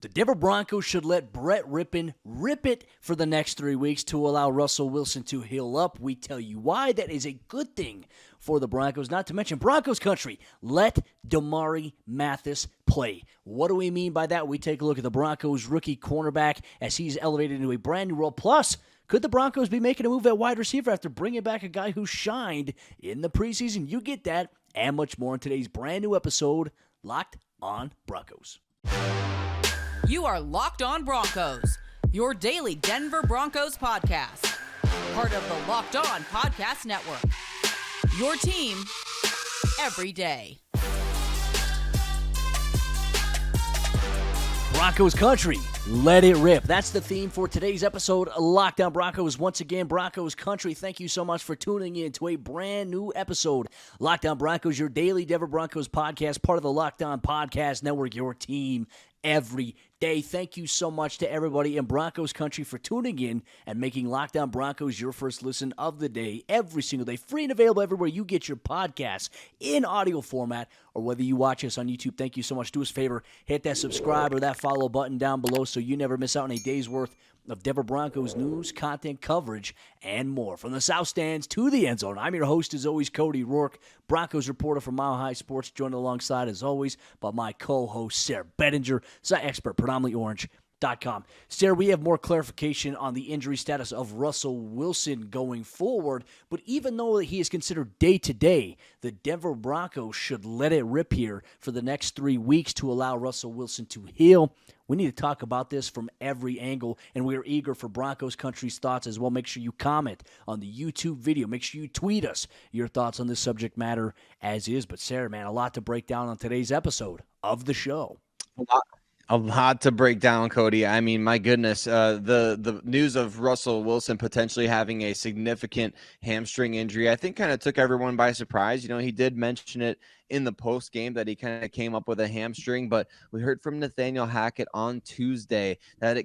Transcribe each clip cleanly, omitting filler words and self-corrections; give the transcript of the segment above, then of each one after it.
The Denver Broncos should let Brett Rypien rip it for the next 3 weeks to allow Russell Wilson to heal up. We tell you why. That is a good thing for the Broncos. Not to mention Broncos Country. Let Demari Mathis play. What do we mean by that? We take a look at the Broncos rookie cornerback as he's elevated into a brand new role. Plus, could the Broncos be making a move at wide receiver after bringing back a guy who shined in the preseason? You get that and much more in today's brand new episode, Locked on Broncos. You are Locked on Broncos, your daily Denver Broncos podcast. Part of the Locked on Podcast Network. Your team every day. Broncos Country, let it rip. That's the theme for today's episode, Locked on Broncos. Once again, Broncos Country, thank you so much for tuning in to a brand new episode. Locked on Broncos, your daily Denver Broncos podcast, part of the Locked on Podcast Network, your team every day. Thank you so much to everybody in Broncos Country for tuning in and making Locked on Broncos your first listen of the day every single day. Free and available everywhere you get your podcasts in audio format or whether you watch us on YouTube. Thank you so much. Do us a favor, hit that subscribe or that follow button down below so you never miss out on a day's worth of Denver Broncos news, content, coverage, and more. From the South Stands to the end zone, I'm your host, as always, Cody Roark, Broncos reporter for Mile High Sports, joined alongside, as always, by my co-host, Sayre Bedinger, Sayre expert, predominantly orange.com. Sayre, we have more clarification on the injury status of Russell Wilson going forward, but even though he is considered day-to-day, the Denver Broncos should let it rip here for the next 3 weeks to allow Russell Wilson to heal. We need to talk about this from every angle, and we are eager for Broncos Country's thoughts as well. Make sure you comment on the YouTube video. Make sure you tweet us your thoughts on this subject matter as is. But, Sayre, man, a lot to break down on today's episode of the show. A lot to break down, Cody. I mean, my goodness, the news of Russell Wilson potentially having a significant hamstring injury, I think kind of took everyone by surprise. You know, he did mention it in the post game that he kind of came up with a hamstring, but we heard from Nathaniel Hackett on Tuesday that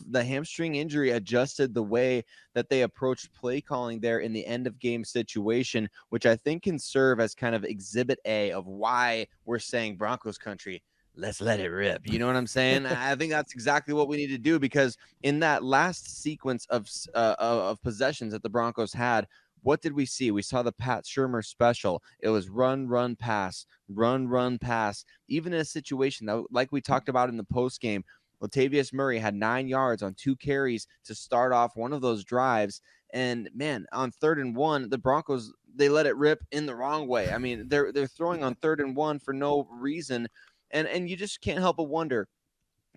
the hamstring injury adjusted the way that they approached play calling there in the end of game situation, which I think can serve as kind of exhibit A of why we're saying Broncos Country, let's let it rip. You know what I'm saying? I think that's exactly what we need to do, because in that last sequence of possessions that the Broncos had, what did we see? We saw the Pat Shurmur special. It was run, run, pass, run, run, pass. Even in a situation that, like we talked about in the post game, Latavius Murray had 9 yards on 2 carries to start off one of those drives. And man, on 3rd and 1, the Broncos, they let it rip in the wrong way. I mean, they're throwing on 3rd and 1 for no reason. And you just can't help but wonder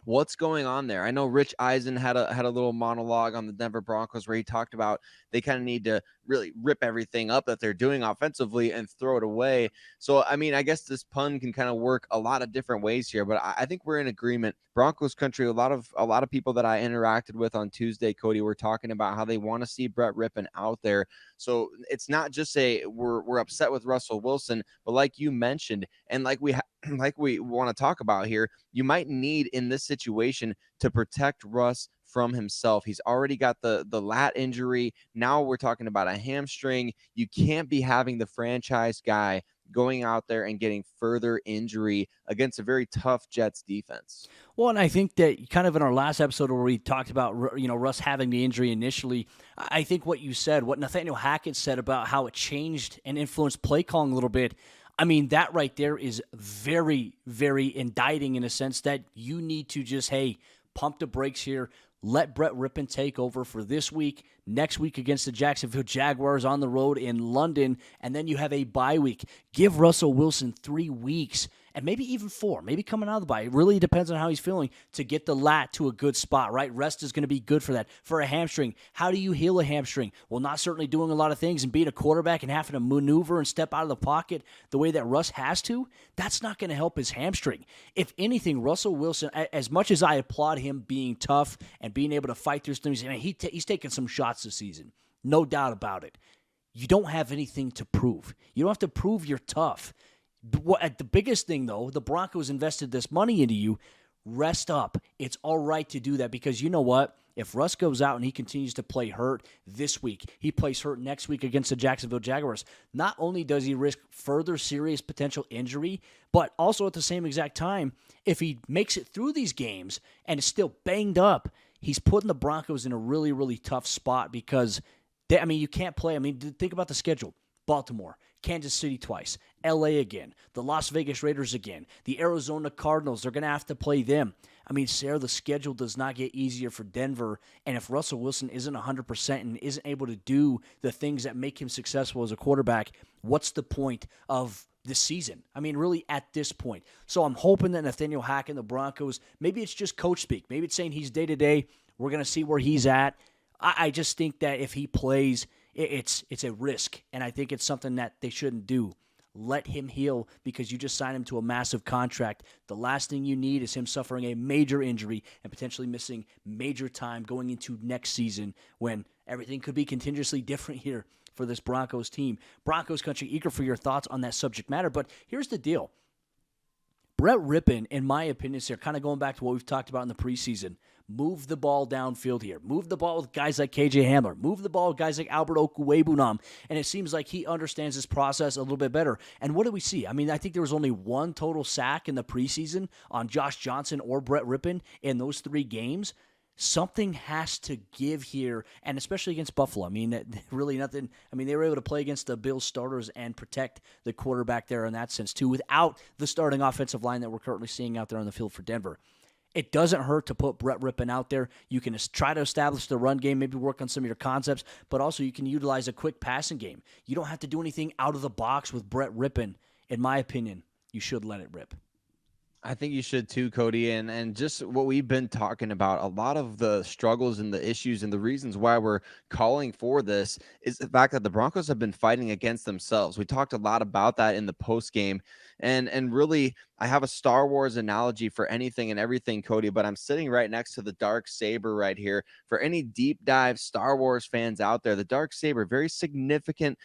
what's going on there. I know Rich Eisen had a little monologue on the Denver Broncos where he talked about they kind of need to really rip everything up that they're doing offensively and throw it away. So, I mean, I guess this pun can kind of work a lot of different ways here, but I think we're in agreement. Broncos Country, a lot of people that I interacted with on Tuesday, Cody, were talking about how they want to see Brett Rypien out there. So it's not just we're upset with Russell Wilson, but like you mentioned, and like we want to talk about here, you might need in this situation to protect Russ from himself. He's already got the lat injury. Now we're talking about a hamstring. You can't be having the franchise guy going out there and getting further injury against a very tough Jets defense. Well, and I think that kind of in our last episode where we talked about, you know, Russ having the injury initially, I think what you said, what Nathaniel Hackett said about how it changed and influenced play calling a little bit, I mean, that right there is very, very indicting in a sense that you need to just, hey, pump the brakes here. Let Brett Rypien take over for this week, next week against the Jacksonville Jaguars on the road in London, and then you have a bye week. Give Russell Wilson 3 weeks, and maybe even 4, maybe coming out of the bye. It really depends on how he's feeling to get the lat to a good spot, right? Rest is going to be good for that. For a hamstring, how do you heal a hamstring? Well, not certainly doing a lot of things and being a quarterback and having to maneuver and step out of the pocket the way that Russ has to. That's not going to help his hamstring. If anything, Russell Wilson, as much as I applaud him being tough and being able to fight through things, I mean, he's taken some shots this season, no doubt about it. You don't have anything to prove. You don't have to prove you're tough. The biggest thing, though, the Broncos invested this money into you. Rest up. It's all right to do that because you know what? If Russ goes out and he continues to play hurt this week, he plays hurt next week against the Jacksonville Jaguars, not only does he risk further serious potential injury, but also at the same exact time, if he makes it through these games and is still banged up, he's putting the Broncos in a really, really tough spot because, you can't play. Think about the schedule. Baltimore, Kansas City twice, LA again, the Las Vegas Raiders again, the Arizona Cardinals, they're going to have to play them. Sayre, the schedule does not get easier for Denver, and if Russell Wilson isn't 100% and isn't able to do the things that make him successful as a quarterback, what's the point of this season? Really at this point. So I'm hoping that Nathaniel Hackett and the Broncos, maybe it's just coach speak. Maybe it's saying he's day-to-day. We're going to see where he's at. I just think that if he plays, it's a risk, and I think it's something that they shouldn't do. Let him heal because you just signed him to a massive contract. The last thing you need is him suffering a major injury and potentially missing major time going into next season when everything could be contingency different here for this Broncos team. Broncos Country, eager for your thoughts on that subject matter, but here's the deal. Brett Rypien, in my opinion, here, kind of going back to what we've talked about in the preseason, move the ball downfield here. Move the ball with guys like KJ Hamler. Move the ball with guys like Albert Okwuegbunam. And it seems like he understands this process a little bit better. And what do we see? I think there was only one total sack in the preseason on Josh Johnson or Brett Rypien in those 3 games. Something has to give here, and especially against Buffalo. Really nothing. They were able to play against the Bills starters and protect the quarterback there in that sense, too, without the starting offensive line that we're currently seeing out there on the field for Denver. It doesn't hurt to put Brett Rypien out there. You can try to establish the run game, maybe work on some of your concepts, but also you can utilize a quick passing game. You don't have to do anything out of the box with Brett Rypien. In my opinion, you should let it rip. I think you should too, Cody. And just what we've been talking about, a lot of the struggles and the issues and the reasons why we're calling for this is the fact that the Broncos have been fighting against themselves. We talked a lot about that in the post game. And really, I have a Star Wars analogy for anything and everything, Cody, but I'm sitting right next to the dark saber right here. For any deep dive Star Wars fans out there, the dark saber, very significant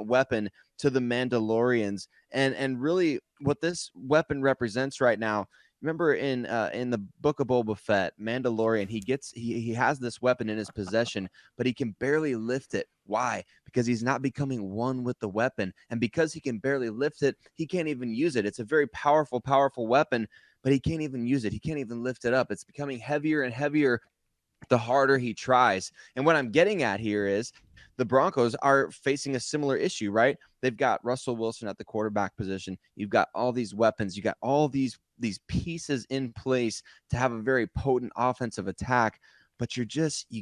weapon to the Mandalorians. And really what this weapon represents right now, remember in the book of Boba Fett, Mandalorian, he has this weapon in his possession, but he can barely lift it. Why? Because he's not becoming one with the weapon. And because he can barely lift it, he can't even use it. It's a very powerful weapon, but he can't even use it. He can't even lift it up. It's becoming heavier and heavier the harder he tries. And what I'm getting at here is the Broncos are facing a similar issue, right? They've got Russell Wilson at the quarterback position. You've got all these weapons. You got all these pieces in place to have a very potent offensive attack, but you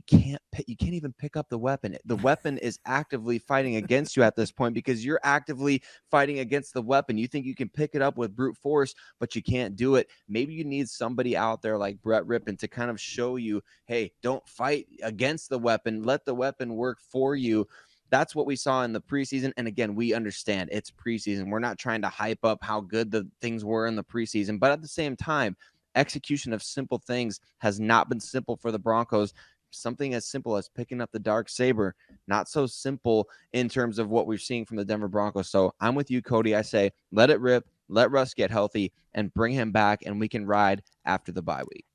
can't even pick up the weapon. The weapon is actively fighting against you at this point because you're actively fighting against the weapon. You think you can pick it up with brute force, but you can't do it. Maybe you need somebody out there like Brett Rypien to kind of show you, hey, don't fight against the weapon. Let the weapon work for you. That's what we saw in the preseason. And again, we understand it's preseason. We're not trying to hype up how good the things were in the preseason, but at the same time, execution of simple things has not been simple for the Broncos. Something as simple as picking up the dark saber, not so simple in terms of what we're seeing from the Denver Broncos. So I'm with you, Cody. I say, let it rip, let Russ get healthy, and bring him back, and we can ride after the bye week.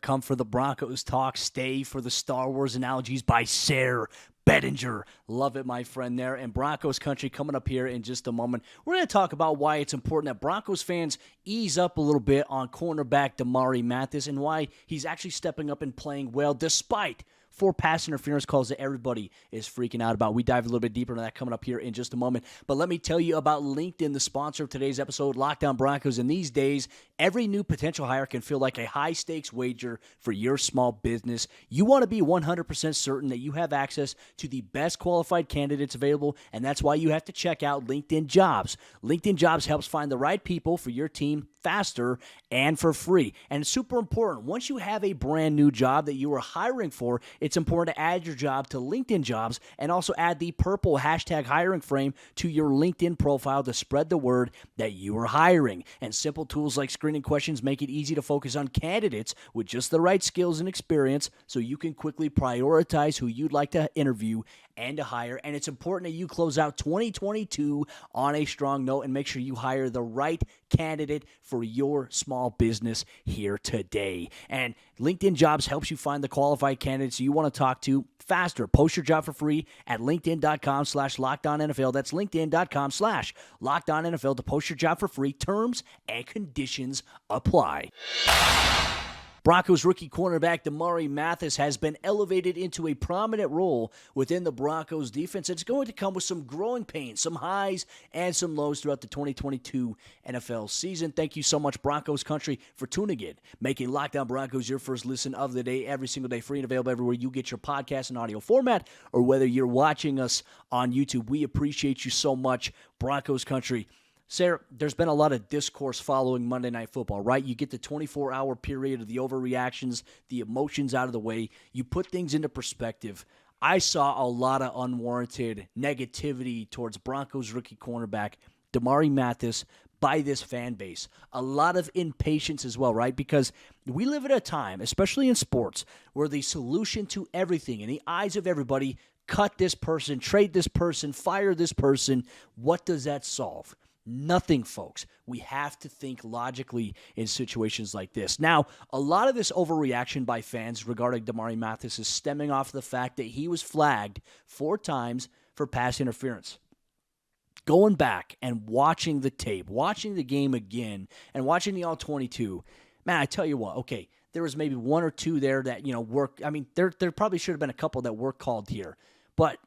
Come for the Broncos talk, stay for the Star Wars analogies by Sayre. Bedinger. Love it, my friend there. And Broncos Country coming up here in just a moment. We're going to talk about why it's important that Broncos fans ease up a little bit on cornerback Demari Mathis and why he's actually stepping up and playing well despite 4 pass interference calls that everybody is freaking out about. We dive a little bit deeper into that coming up here in just a moment. But let me tell you about LinkedIn, the sponsor of today's episode, Lockdown Broncos. And these days, every new potential hire can feel like a high-stakes wager for your small business. You want to be 100% certain that you have access to the best qualified candidates available, and that's why you have to check out LinkedIn Jobs. LinkedIn Jobs helps find the right people for your team faster and for free. And it's super important. Once you have a brand new job that you are hiring for, it's important to add your job to LinkedIn Jobs and also add the purple hashtag hiring frame to your LinkedIn profile to spread the word that you are hiring. And simple tools like screening questions make it easy to focus on candidates with just the right skills and experience so you can quickly prioritize who you'd like to interview and to hire. And it's important that you close out 2022 on a strong note and make sure you hire the right candidate for your small business here today. And LinkedIn Jobs helps you find the qualified candidates you want to talk to faster. Post your job for free at linkedin.com/LockedOnNFL. That's linkedin.com/LockedOnNFL to post your job for free. Terms and conditions apply. Broncos rookie cornerback Demari Mathis has been elevated into a prominent role within the Broncos defense. It's going to come with some growing pains, some highs and some lows throughout the 2022 NFL season. Thank you so much, Broncos Country, for tuning in, making Locked On Broncos your first listen of the day, every single day, free and available everywhere you get your podcast in audio format, or whether you're watching us on YouTube. We appreciate you so much, Broncos Country. Sayre, there's been a lot of discourse following Monday Night Football, right? You get the 24-hour period of the overreactions, the emotions out of the way. You put things into perspective. I saw a lot of unwarranted negativity towards Broncos rookie cornerback Damarri Mathis by this fan base. A lot of impatience as well, right? Because we live at a time, especially in sports, where the solution to everything in the eyes of everybody, cut this person, trade this person, fire this person. What does that solve? Nothing, folks. We have to think logically in situations like this. Now, a lot of this overreaction by fans regarding Damarri Mathis is stemming off the fact that he was flagged 4 times for pass interference. Going back and watching the tape, watching the game again, and watching the All-22, man, I tell you what, okay, there was maybe 1 or 2 there that, work. I mean, there probably should have been a couple that were called here, but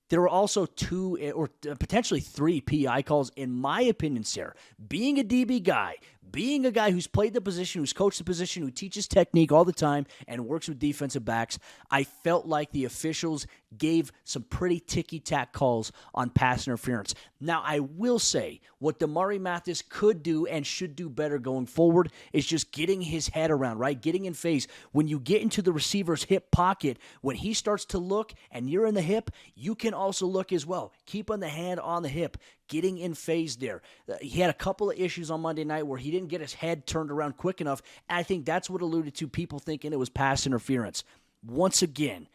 there were also 2 or potentially 3 PI calls, in my opinion, Sayre. Being a DB guy, being a guy who's played the position, who's coached the position, who teaches technique all the time and works with defensive backs, I felt like the officials gave some pretty ticky-tack calls on pass interference. Now, I will say what Demari Mathis could do and should do better going forward is just getting his head around, right? Getting in phase. When you get into the receiver's hip pocket, when he starts to look and you're in the hip, you can also look as well. Keeping the hand on the hip, getting in phase there. He had a couple of issues on Monday night where he didn't get his head turned around quick enough, and I think that's what alluded to people thinking it was pass interference. Once again,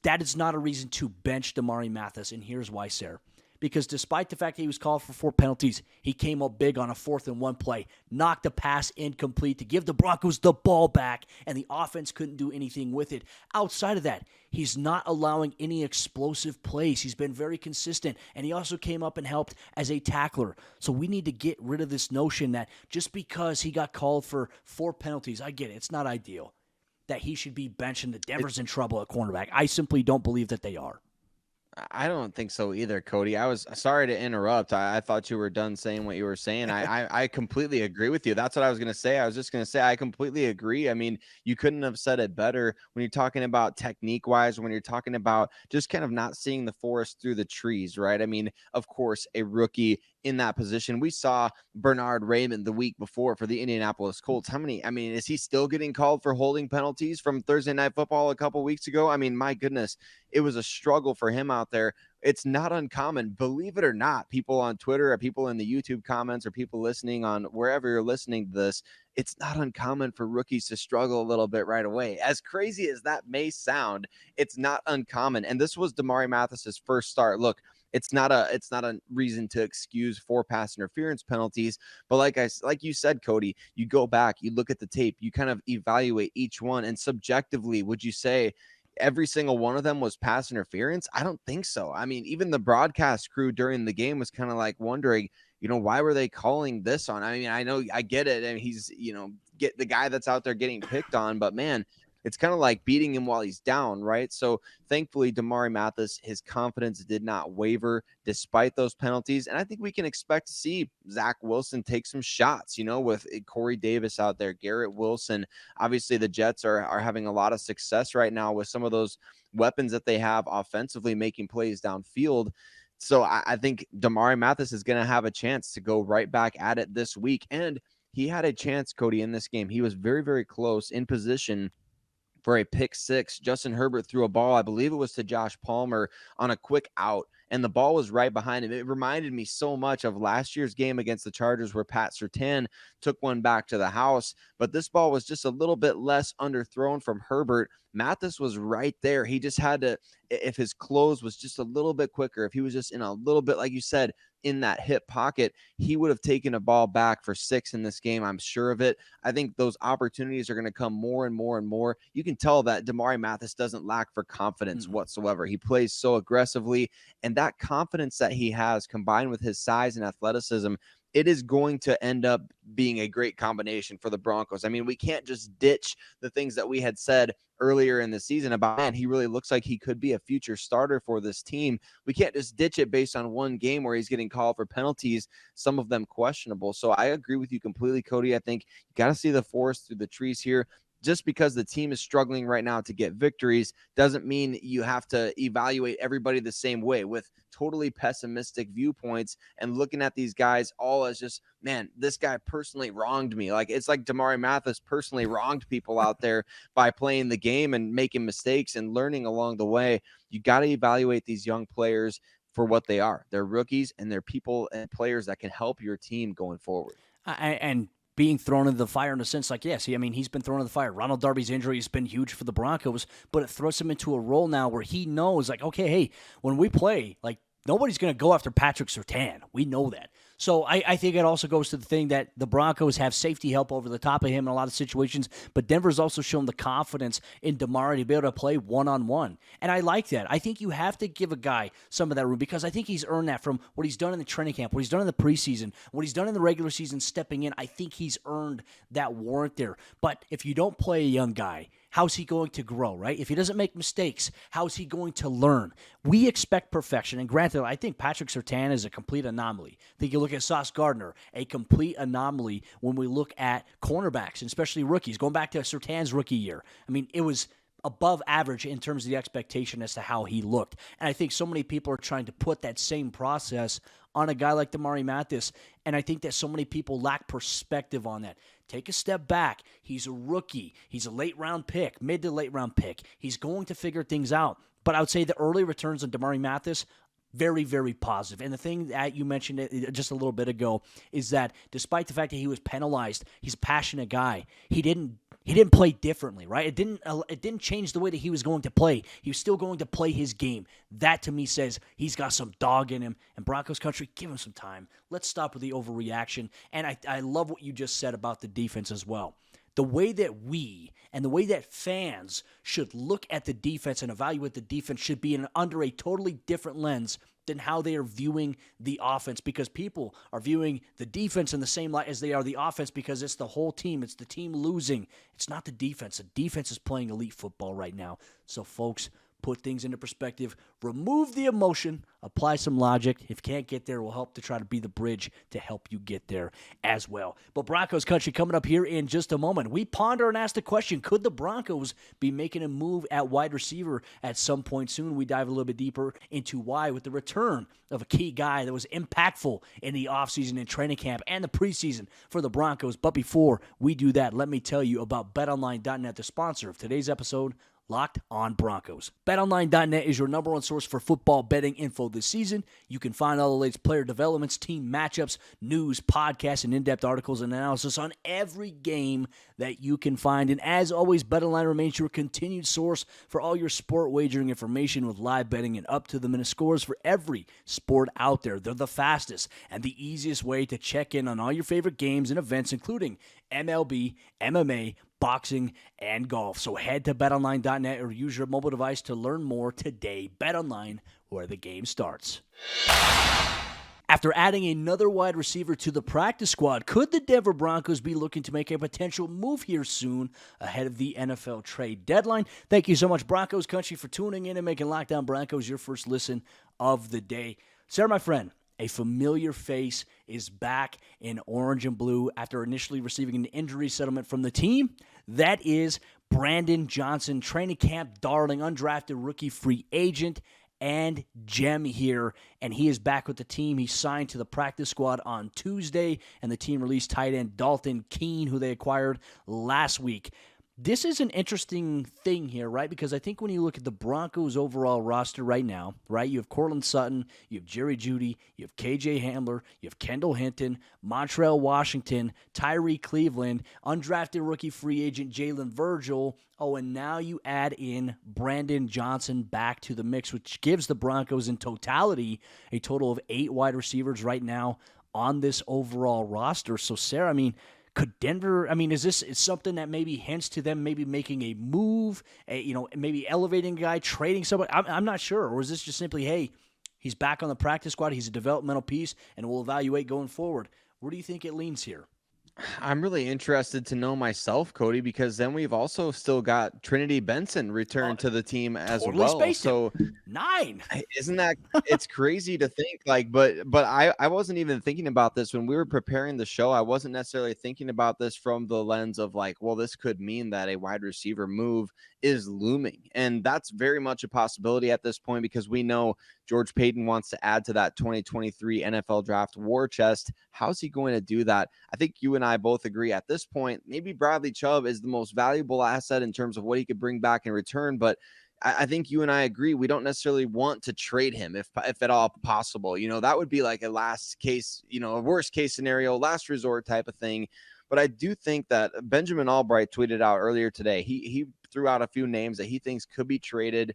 that is not a reason to bench Damarri Mathis, and here's why, Sayre. Because despite the fact that he was called for 4 penalties, he came up big on a 4th and 1 play, knocked a pass incomplete to give the Broncos the ball back, and the offense couldn't do anything with it. Outside of that, he's not allowing any explosive plays. He's been very consistent, and he also came up and helped as a tackler. So we need to get rid of this notion that just because he got called for 4 penalties, I get it, it's not ideal, that he should be benched and the Denver's in trouble at cornerback. I simply don't believe that they are. I don't think so either, Cody. I was sorry to interrupt. I thought you were done saying what you were saying. I completely agree with you. That's what I was going to say. I was just going to say I completely agree. I mean, you couldn't have said it better when you're talking about technique-wise, when you're talking about just kind of not seeing the forest through the trees, right? I mean, of course, a rookie in that position. We saw Bernard Raymond the week before for the Indianapolis Colts. Is he still getting called for holding penalties from Thursday Night Football a couple weeks ago? I mean, my goodness, it was a struggle for him out there. It's not uncommon, believe it or not, people on Twitter or people in the YouTube comments or people listening on wherever you're listening to this, it's not uncommon for rookies to struggle a little bit right away. As crazy as that may sound, it's not uncommon. And this was Damarri Mathis's first start. Look, it's not a reason to excuse 4 pass interference penalties, but like you said, Cody, you go back, you look at the tape, you kind of evaluate each one, and subjectively, would you say every single one of them was pass interference? I don't think so. I mean, even the broadcast crew during the game was kind of like wondering, why were they calling this on? I mean, I know, I get it, and he's, get the guy that's out there getting picked on, but man, it's kind of like beating him while he's down, right? So thankfully, Damarri Mathis, his confidence did not waver despite those penalties. And I think we can expect to see Zach Wilson take some shots, with Corey Davis out there, Garrett Wilson. Obviously, the Jets are having a lot of success right now with some of those weapons that they have offensively making plays downfield. So I think Damarri Mathis is going to have a chance to go right back at it this week. And he had a chance, Cody, in this game. He was very, very close in position for a pick 6. Justin Herbert threw a ball, I believe it was to Josh Palmer, on a quick out, and the ball was right behind him. It reminded me so much of last year's game against the Chargers where Pat Surtain took one back to the house, but this ball was just a little bit less underthrown from Herbert. Mathis was right there. He just had to, if his close was just a little bit quicker, if he was just in a little bit, like you said, in that hip pocket, he would have taken a ball back for 6 in this game. I'm sure of it. I think those opportunities are going to come more and more and more. You can tell that Demari Mathis doesn't lack for confidence whatsoever. He plays so aggressively, and that confidence that he has combined with his size and athleticism, it is going to end up being a great combination for the Broncos. I mean, we can't just ditch the things that we had said earlier in the season about, man, he really looks like he could be a future starter for this team. We can't just ditch it based on one game where he's getting called for penalties, some of them questionable. So I agree with you completely, Cody. I think you got to see the forest through the trees here. Just because the team is struggling right now to get victories doesn't mean you have to evaluate everybody the same way with totally pessimistic viewpoints and looking at these guys all as just, man, this guy personally wronged me. Like, it's like Damarri Mathis personally wronged people out there by playing the game and making mistakes and learning along the way. You got to evaluate these young players for what they are. They're rookies, and they're people and players that can help your team going forward. And being thrown into the fire in a sense, like, yes, he's been thrown in the fire. Ronald Darby's injury has been huge for the Broncos, but it throws him into a role now where he knows, like, okay, hey, when we play, like, nobody's going to go after Patrick Surtain. We know that. So I think it also goes to the thing that the Broncos have safety help over the top of him in a lot of situations, but Denver's also shown the confidence in Demari to be able to play one-on-one. And I like that. I think you have to give a guy some of that room because I think he's earned that from what he's done in the training camp, what he's done in the preseason, what he's done in the regular season stepping in. I think he's earned that warrant there. But if you don't play a young guy, how's he going to grow, right? If he doesn't make mistakes, how's he going to learn? We expect perfection. And granted, I think Patrick Surtain is a complete anomaly. I think you look at Sauce Gardner, a complete anomaly when we look at cornerbacks, and especially rookies. Going back to Surtain's rookie year, I mean, it was above average in terms of the expectation as to how he looked. And I think so many people are trying to put that same process on a guy like Demari Mathis, and I think that so many people lack perspective on that. Take a step back. He's a rookie. He's a late-round pick, mid to late-round pick. He's going to figure things out. But I would say the early returns on Demari Mathis, very, very positive. And the thing that you mentioned just a little bit ago is that despite the fact that he was penalized, he's a passionate guy. He didn't play differently, right? It didn't change the way that he was going to play. He was still going to play his game. That to me says he's got some dog in him. And Broncos Country, give him some time. Let's stop with the overreaction. And I love what you just said about the defense as well. The way that we and the way that fans should look at the defense and evaluate the defense should be under a totally different lens than how they are viewing the offense, because people are viewing the defense in the same light as they are the offense because it's the whole team. It's the team losing. It's not the defense. The defense is playing elite football right now. So, folks, put things into perspective, remove the emotion, apply some logic. If you can't get there, we'll help to try to be the bridge to help you get there as well. But Broncos Country coming up here in just a moment. We ponder and ask the question, could the Broncos be making a move at wide receiver at some point soon? We dive a little bit deeper into why with the return of a key guy that was impactful in the offseason and training camp and the preseason for the Broncos. But before we do that, let me tell you about BetOnline.net, the sponsor of today's episode, Locked on Broncos. BetOnline.net is your number one source for football betting info this season. You can find all the latest player developments, team matchups, news, podcasts, and in-depth articles and analysis on every game that you can find. And as always, BetOnline remains your continued source for all your sport wagering information with live betting and up-to-the-minute scores for every sport out there. They're the fastest and the easiest way to check in on all your favorite games and events, including MLB, MMA, boxing, and golf. So head to betonline.net or use your mobile device to learn more today. BetOnline, where the game starts. After adding another wide receiver to the practice squad, could the Denver Broncos be looking to make a potential move here soon ahead of the NFL trade deadline? Thank you so much, Broncos Country, for tuning in and making Locked On Broncos your first listen of the day. Sayre, my friend, a familiar face is back in orange and blue after initially receiving an injury settlement from the team. That is Brandon Johnson, training camp darling, undrafted rookie free agent and gem here, and he is back with the team. He signed to the practice squad on Tuesday, and the team released tight end Dalton Keene, who they acquired last week. This is an interesting thing here, right? Because I think when you look at the Broncos' overall roster right now, right, you have Cortland Sutton, you have Jerry Jeudy, you have KJ Hamler, you have Kendall Hinton, Montreal Washington, Tyree Cleveland, undrafted rookie free agent Jalen Virgil. Oh, and now you add in Brandon Johnson back to the mix, which gives the Broncos in totality a total of 8 wide receivers right now on this overall roster. So, Sayre, I mean, could Denver, is this something that maybe hints to them maybe making a move, maybe elevating a guy, trading somebody? I'm not sure. Or is this just simply, hey, he's back on the practice squad, he's a developmental piece, and we'll evaluate going forward? Where do you think it leans here? I'm really interested to know myself, Cody, because then we've also still got Trinity Benson returned to the team as totally well. Spaced So him. 9. isn't that it's crazy to think but I wasn't even thinking about this when we were preparing the show. I wasn't necessarily thinking about this from the lens of like, well, this could mean that a wide receiver move is looming. And that's very much a possibility at this point because we know George Paton wants to add to that 2023 NFL draft war chest. How's he going to do that? I think you and I both agree at this point, maybe Bradley Chubb is the most valuable asset in terms of what he could bring back in return. But I think you and I agree we don't necessarily want to trade him if at all possible. That would be like a last case, a worst case scenario, last resort type of thing. But I do think that Benjamin Albright tweeted out earlier today. He threw out a few names that he thinks could be traded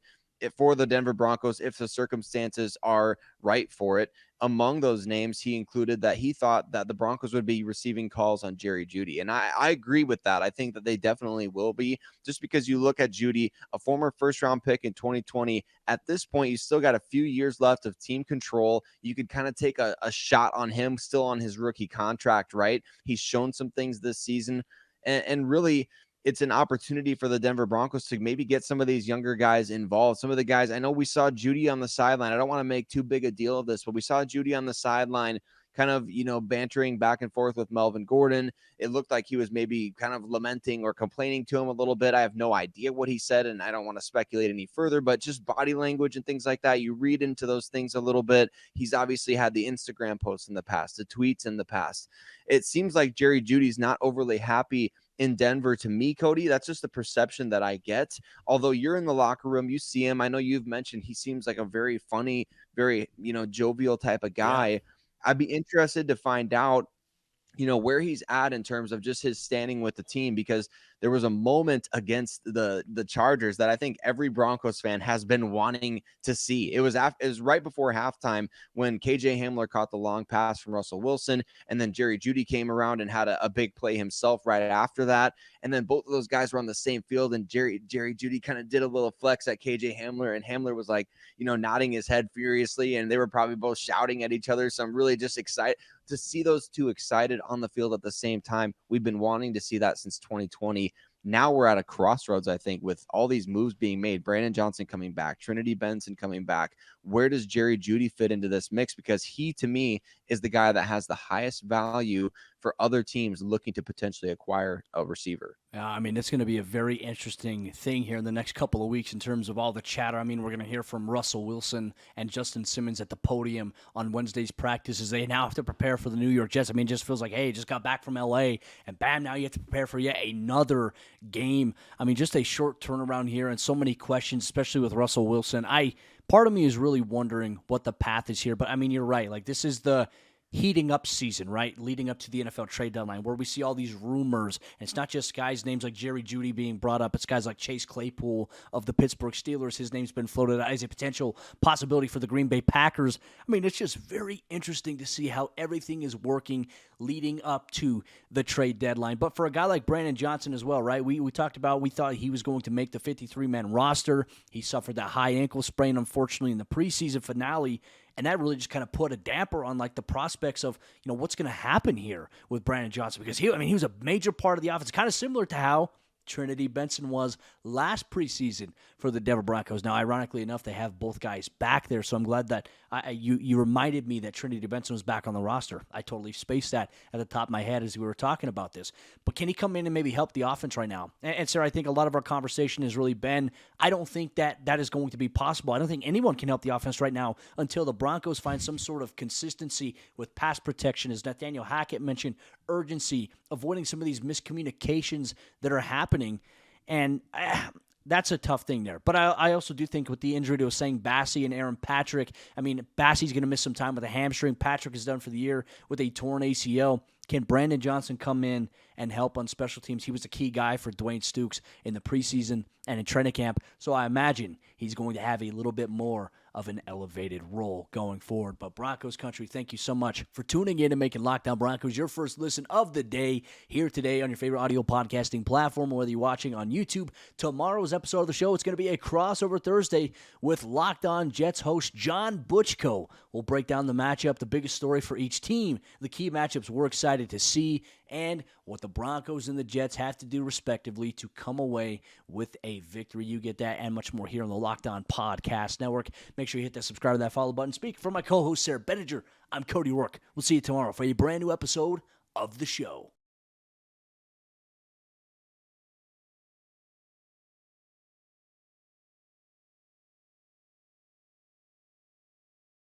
for the Denver Broncos if the circumstances are right for it. Among those names, he included that he thought that the Broncos would be receiving calls on Jerry Jeudy. And I agree with that. I think that they definitely will be, just because you look at Jeudy, a former first-round pick in 2020. At this point, you still got a few years left of team control. You could kind of take a shot on him still on his rookie contract, right? He's shown some things this season. And really, it's an opportunity for the Denver Broncos to maybe get some of these younger guys involved. Some of the guys, I know we saw Jeudy on the sideline. I don't want to make too big a deal of this, but we saw Jeudy on the sideline kind of, bantering back and forth with Melvin Gordon. It looked like he was maybe kind of lamenting or complaining to him a little bit. I have no idea what he said, and I don't want to speculate any further, but just body language and things like that, you read into those things a little bit. He's obviously had the Instagram posts in the past, the tweets in the past. It seems like Jerry Jeudy's not overly happy in Denver to me, Cody. That's just the perception that I get. Although you're in the locker room, you see him. I know you've mentioned he seems like a very funny, very, jovial type of guy. Yeah. I'd be interested to find out, where he's at in terms of just his standing with the team, because there was a moment against the Chargers that I think every Broncos fan has been wanting to see. It was right before halftime when KJ Hamler caught the long pass from Russell Wilson, and then Jerry Jeudy came around and had a big play himself right after that. And then both of those guys were on the same field, and Jerry Jeudy kind of did a little flex at KJ Hamler, and Hamler was like, nodding his head furiously, and they were probably both shouting at each other. So I'm really just excited to see those two excited on the field at the same time. We've been wanting to see that since 2020. Now we're at a crossroads, I think, with all these moves being made. Brandon Johnson coming back, Trinity Benson coming back. Where does Jerry Jeudy fit into this mix? Because he, to me, is the guy that has the highest value for other teams looking to potentially acquire a receiver. It's going to be a very interesting thing here in the next couple of weeks in terms of all the chatter. We're going to hear from Russell Wilson and Justin Simmons at the podium on Wednesday's practice as they now have to prepare for the New York Jets. It just feels like, hey, just got back from L.A., and bam, now you have to prepare for yet another game. Just a short turnaround here and so many questions, especially with Russell Wilson. Part of me is really wondering what the path is here, but you're right. Like, this is the heating up season, right? Leading up to the NFL trade deadline, where we see all these rumors. And it's not just guys' names like Jerry Jeudy being brought up. It's guys like Chase Claypool of the Pittsburgh Steelers. His name's been floated as a potential possibility for the Green Bay Packers. It's just very interesting to see how everything is working leading up to the trade deadline. But for a guy like Brandon Johnson as well, right? We talked about, we thought he was going to make the 53-man roster. He suffered that high ankle sprain, unfortunately, in the preseason finale. And that really just kind of put a damper on like the prospects of, what's going to happen here with Brandon Johnson, because he was a major part of the offense, kind of similar to how Trinity Benson was last preseason for the Denver Broncos. Now, ironically enough, they have both guys back there, so I'm glad that you reminded me that Trinity Benson was back on the roster. I totally spaced that at the top of my head as we were talking about this. But can he come in and maybe help the offense right now? And Sayre, I think a lot of our conversation has really been, I don't think that is going to be possible. I don't think anyone can help the offense right now until the Broncos find some sort of consistency with pass protection. As Nathaniel Hackett mentioned, urgency, avoiding some of these miscommunications that are happening. And that's a tough thing there. But I also do think with the injury to saying Bassey and Aaron Patrick, I mean, Bassey's going to miss some time with a hamstring. Patrick is done for the year with a torn ACL. Can Brandon Johnson come in and help on special teams? He was a key guy for Dwayne Stukes in the preseason and in training camp. So I imagine he's going to have a little bit more of an elevated role going forward. But Broncos Country, thank you so much for tuning in and making Locked On Broncos your first listen of the day here today on your favorite audio podcasting platform, whether you're watching on YouTube. Tomorrow's episode of the show, it's going to be a crossover Thursday with Locked On Jets host John Butchko. We'll break down the matchup, the biggest story for each team, the key matchups we're excited to see, and what the Broncos and the Jets have to do respectively to come away with a victory. You get that and much more here on the Locked On Podcast Network. Make sure you hit that subscribe and that follow button. Speak for my co-host, Sayre Bedinger. I'm Cody Roark. We'll see you tomorrow for a brand new episode of the show.